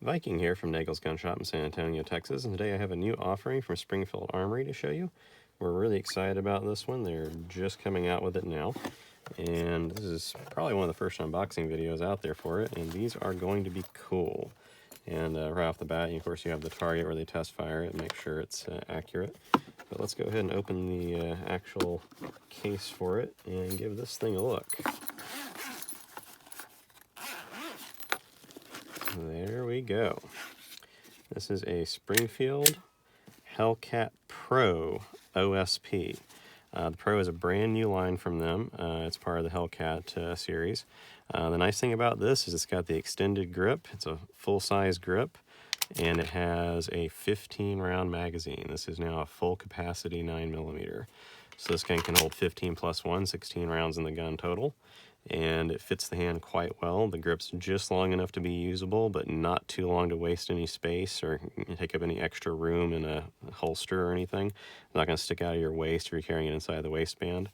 Viking here from Nagel's GunShop in San Antonio, Texas, and today I have a new offering from Springfield Armory to show you. We're really excited about this one. They're just coming out with it now, and this is probably one of the first unboxing videos out there for it, and these are going to be cool. And right off the bat, of course, you have the target where they test fire it and make sure it's accurate. But let's go ahead and open the actual case for it and give this thing a look. There we go. This is a Springfield Hellcat Pro OSP. The Pro is a brand new line from them. It's part of the Hellcat series. The nice thing about this is it's got the extended grip. It's a full-size grip, and it has a 15-round magazine. This is now a full capacity 9mm. So this gun can hold 15 plus 1, 16 rounds in the gun total. And it fits the hand quite well. The grip's just long enough to be usable, but not too long to waste any space or take up any extra room in a holster or anything. It's not going to stick out of your waist if you're carrying it inside the waistband.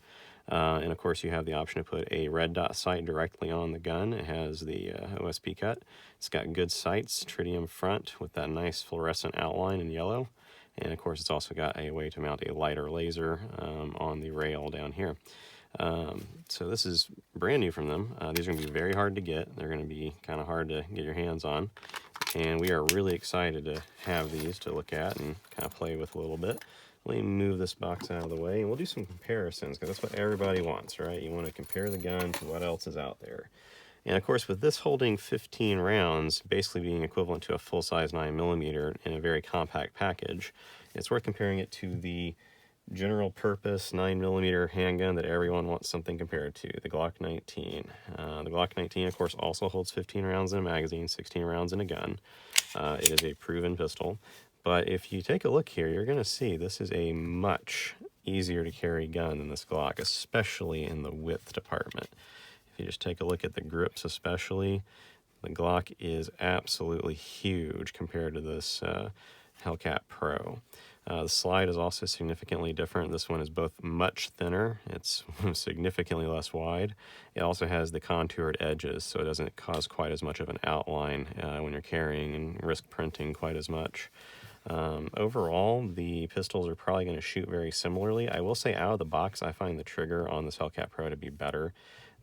And of course you have the option to put a red dot sight directly on the gun. It has the OSP cut. It's got good sights, tritium front with that nice fluorescent outline in yellow. And of course it's also got a way to mount a lighter laser on the rail down here. So this is brand new from them. These are going to be very hard to get. They're going to be kind of hard to get your hands on. And we are really excited to have these to look at and kind of play with a little bit. Let me move this box out of the way and we'll do some comparisons, because that's what everybody wants, right? You want to compare the gun to what else is out there. And of course, with this holding 15 rounds, basically being equivalent to a full-size 9mm in a very compact package, it's worth comparing it to the general purpose 9mm handgun that everyone wants something compared to, the Glock 19. The Glock 19, of course, also holds 15 rounds in a magazine, 16 rounds in a gun. It is a proven pistol. But if you take a look here, you're going to see this is a much easier to carry gun than this Glock, especially in the width department. If you just take a look at the grips especially, the Glock is absolutely huge compared to this Hellcat Pro. The slide is also significantly different. This one is both much thinner, it's significantly less wide. It also has the contoured edges, so it doesn't cause quite as much of an outline when you're carrying and risk printing quite as much. Overall, the pistols are probably going to shoot very similarly. I will say out of the box, I find the trigger on this Hellcat Pro to be better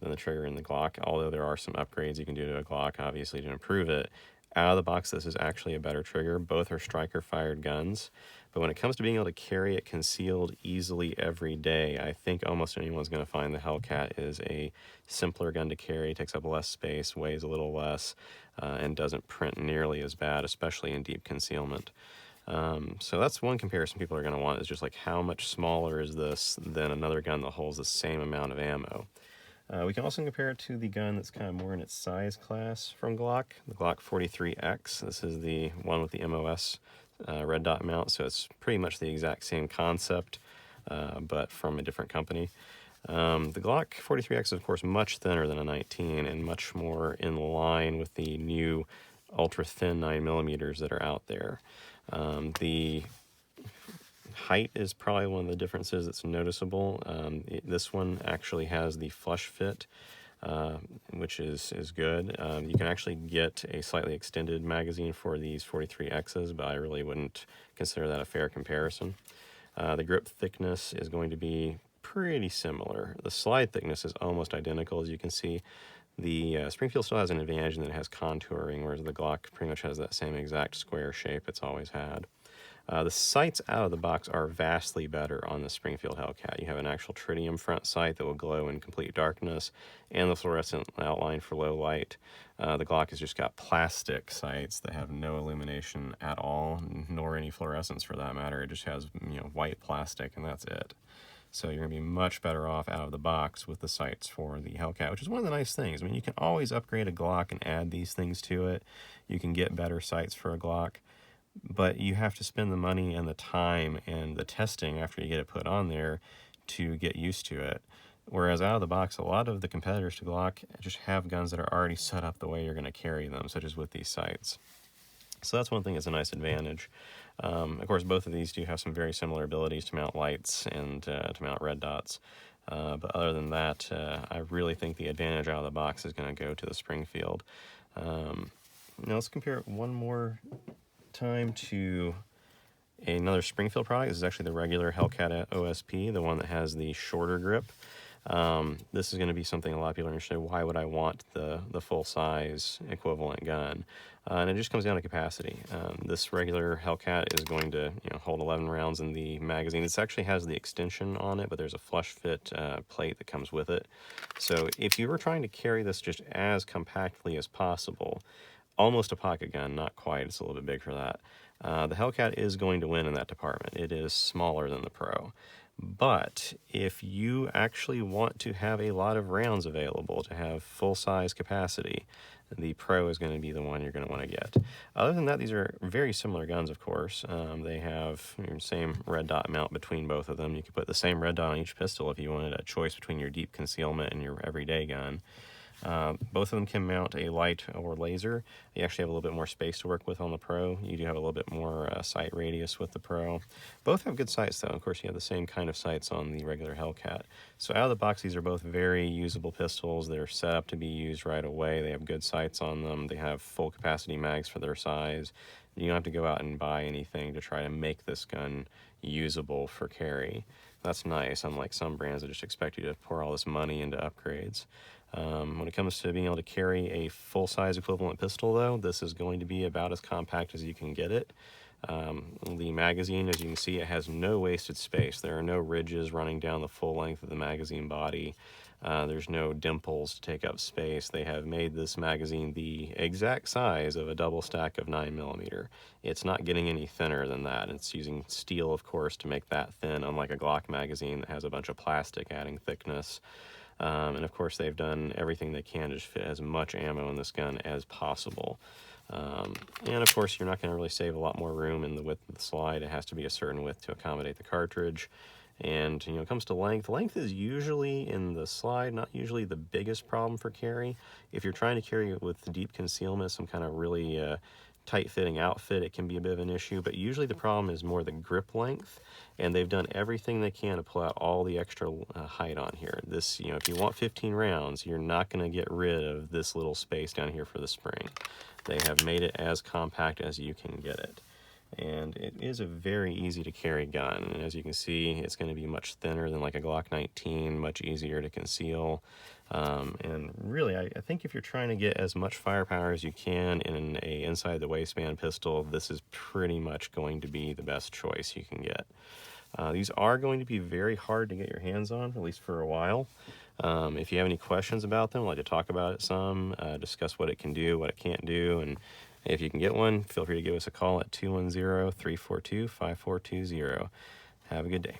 than the trigger in the Glock, although there are some upgrades you can do to a Glock, obviously, to improve it. Out of the box, this is actually a better trigger. Both are striker-fired guns, but when it comes to being able to carry it concealed easily every day, I think almost anyone's going to find the Hellcat is a simpler gun to carry, takes up less space, weighs a little less, and doesn't print nearly as bad, especially in deep concealment. So that's one comparison people are going to want, is just like how much smaller is this than another gun that holds the same amount of ammo. We can also compare it to the gun that's kind of more in its size class from Glock, the Glock 43X. This is the one with the MOS red dot mount, so it's pretty much the exact same concept, but from a different company. The Glock 43X is, of course, much thinner than a 19 and much more in line with the new ultra-thin 9mm that are out there. The height is probably one of the differences that's noticeable. This one actually has the flush fit, which is good. You can actually get a slightly extended magazine for these 43Xs, but I really wouldn't consider that a fair comparison. The grip thickness is going to be pretty similar. The slide thickness is almost identical, as you can see. The Springfield still has an advantage in that it has contouring, whereas the Glock pretty much has that same exact square shape it's always had. The sights out of the box are vastly better on the Springfield Hellcat. You have an actual tritium front sight that will glow in complete darkness, and the fluorescent outline for low light. The Glock has just got plastic sights that have no illumination at all, nor any fluorescence for that matter. It just has, white plastic, and that's it. So you're going to be much better off out of the box with the sights for the Hellcat, which is one of the nice things. I mean, you can always upgrade a Glock and add these things to it. You can get better sights for a Glock, but you have to spend the money and the time and the testing after you get it put on there to get used to it. Whereas out of the box, a lot of the competitors to Glock just have guns that are already set up the way you're going to carry them, such as with these sights. So that's one thing that's a nice advantage. Of course, both of these do have some very similar abilities to mount lights and to mount red dots. But other than that, I really think the advantage out of the box is going to go to the Springfield. Now let's compare it one more time to another Springfield product. This is actually the regular Hellcat OSP, the one that has the shorter grip. This is going to be something a lot of people are interested in. Why would I want the full-size equivalent gun? And it just comes down to capacity. This regular Hellcat is going to hold 11 rounds in the magazine. This actually has the extension on it, but there's a flush fit plate that comes with it. So if you were trying to carry this just as compactly as possible, almost a pocket gun, not quite, it's a little bit big for that. The Hellcat is going to win in that department. It is smaller than the Pro. But if you actually want to have a lot of rounds available to have full-size capacity, the Pro is going to be the one you're going to want to get. Other than that, these are very similar guns, of course. They have the same red dot mount between both of them. You could put the same red dot on each pistol if you wanted a choice between your deep concealment and your everyday gun. Both of them can mount a light or laser. You actually have a little bit more space to work with on the Pro. You do have a little bit more sight radius with the Pro. Both have good sights though. Of course, you have the same kind of sights on the regular Hellcat. So out of the box, these are both very usable pistols. They're set up to be used right away. They have good sights on them. They have full capacity mags for their size. You don't have to go out and buy anything to try to make this gun usable for carry. That's nice, unlike some brands that just expect you to pour all this money into upgrades. When it comes to being able to carry a full-size equivalent pistol, though, this is going to be about as compact as you can get it. The magazine, as you can see, it has no wasted space. There are no ridges running down the full length of the magazine body. There's no dimples to take up space. They have made this magazine the exact size of a double stack of 9mm. It's not getting any thinner than that. It's using steel, of course, to make that thin, unlike a Glock magazine that has a bunch of plastic adding thickness. And of course, they've done everything they can to just fit as much ammo in this gun as possible. And of course, you're not going to really save a lot more room in the width of the slide. It has to be a certain width to accommodate the cartridge. And when it comes to length, length is usually in the slide not usually the biggest problem for carry. If you're trying to carry it with deep concealment, some kind of really tight-fitting outfit, it can be a bit of an issue, but usually the problem is more the grip length, and they've done everything they can to pull out all the extra height on here. This, if you want 15 rounds, you're not going to get rid of this little space down here for the spring. They have made it as compact as you can get it. And it is a very easy to carry gun. And as you can see, it's going to be much thinner than like a Glock 19, much easier to conceal. And really, I think if you're trying to get as much firepower as you can in a inside the waistband pistol, this is pretty much going to be the best choice you can get. These are going to be very hard to get your hands on, at least for a while. If you have any questions about them, I'd like to talk about it some, discuss what it can do, what it can't do, and if you can get one, feel free to give us a call at 210-342-5420. Have a good day.